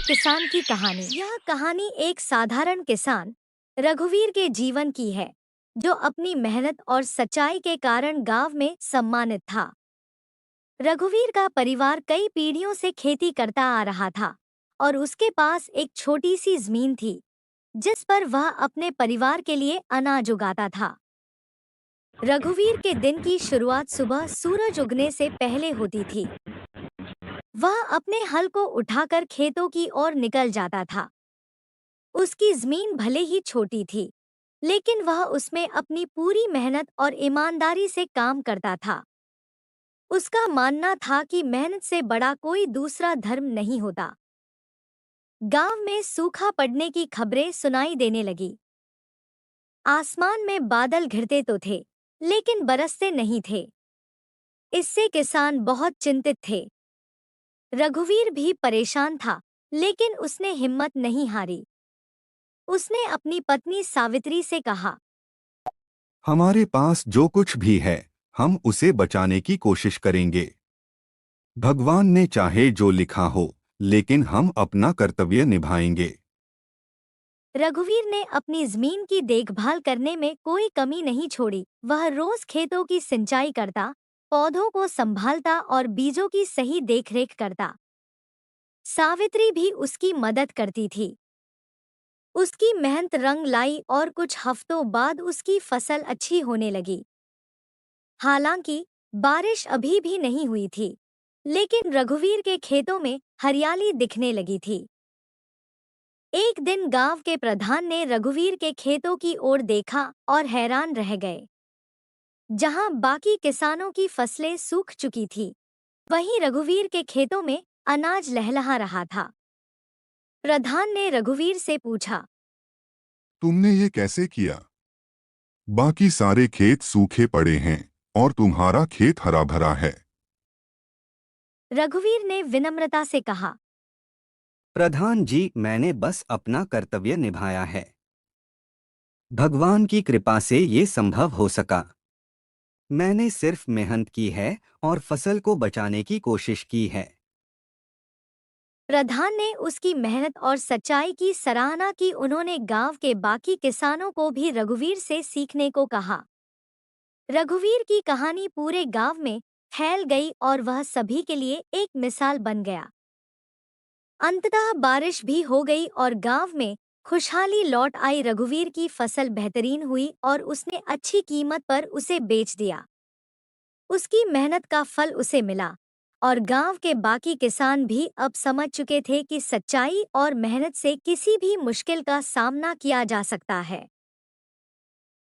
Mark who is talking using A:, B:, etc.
A: किसान की कहानी। यह कहानी एक साधारण किसान रघुवीर के जीवन की है, जो अपनी मेहनत और सच्चाई के कारण गांव में सम्मानित था। रघुवीर का परिवार कई पीढ़ियों से खेती करता आ रहा था और उसके पास एक छोटी सी जमीन थी, जिस पर वह अपने परिवार के लिए अनाज उगाता था। रघुवीर के दिन की शुरुआत सुबह सूरज उगने से पहले होती थी। वह अपने हल को उठाकर खेतों की ओर निकल जाता था। उसकी जमीन भले ही छोटी थी, लेकिन वह उसमें अपनी पूरी मेहनत और ईमानदारी से काम करता था। उसका मानना था कि मेहनत से बड़ा कोई दूसरा धर्म नहीं होता। गांव में सूखा पड़ने की खबरें सुनाई देने लगी। आसमान में बादल घिरते तो थे, लेकिन बरसते नहीं थे। इससे किसान बहुत चिंतित थे। रघुवीर भी परेशान था, लेकिन उसने हिम्मत नहीं हारी। उसने अपनी पत्नी सावित्री से कहा,
B: हमारे पास जो कुछ भी है, हम उसे बचाने की कोशिश करेंगे। भगवान ने चाहे जो लिखा हो, लेकिन हम अपना कर्तव्य निभाएंगे।
A: रघुवीर ने अपनी जमीन की देखभाल करने में कोई कमी नहीं छोड़ी। वह रोज खेतों की सिंचाई करता, पौधों को संभालता और बीजों की सही देखरेख करता। सावित्री भी उसकी मदद करती थी। उसकी मेहनत रंग लाई और कुछ हफ्तों बाद उसकी फसल अच्छी होने लगी। हालांकि बारिश अभी भी नहीं हुई थी, लेकिन रघुवीर के खेतों में हरियाली दिखने लगी थी। एक दिन गांव के प्रधान ने रघुवीर के खेतों की ओर देखा और हैरान रह गए। जहां बाकी किसानों की फसलें सूख चुकी थी, वहीं रघुवीर के खेतों में अनाज लहलहा रहा था। प्रधान ने रघुवीर से पूछा,
B: तुमने ये कैसे किया? बाकी सारे खेत सूखे पड़े हैं और तुम्हारा खेत हरा भरा है।
A: रघुवीर ने विनम्रता से कहा,
C: प्रधान जी, मैंने बस अपना कर्तव्य निभाया है। भगवान की कृपा से ये संभव हो सका। मैंने सिर्फ मेहनत की है और फसल को बचाने की कोशिश की है।
A: प्रधान ने उसकी मेहनत और सच्चाई की सराहना की। उन्होंने गांव के बाकी किसानों को भी रघुवीर से सीखने को कहा। रघुवीर की कहानी पूरे गांव में फैल गई और वह सभी के लिए एक मिसाल बन गया। अंततः बारिश भी हो गई और गांव में खुशहाली लौट आई। रघुवीर की फसल बेहतरीन हुई और उसने अच्छी कीमत पर उसे बेच दिया। उसकी मेहनत का फल उसे मिला और गांव के बाकी किसान भी अब समझ चुके थे कि सच्चाई और मेहनत से किसी भी मुश्किल का सामना किया जा सकता है।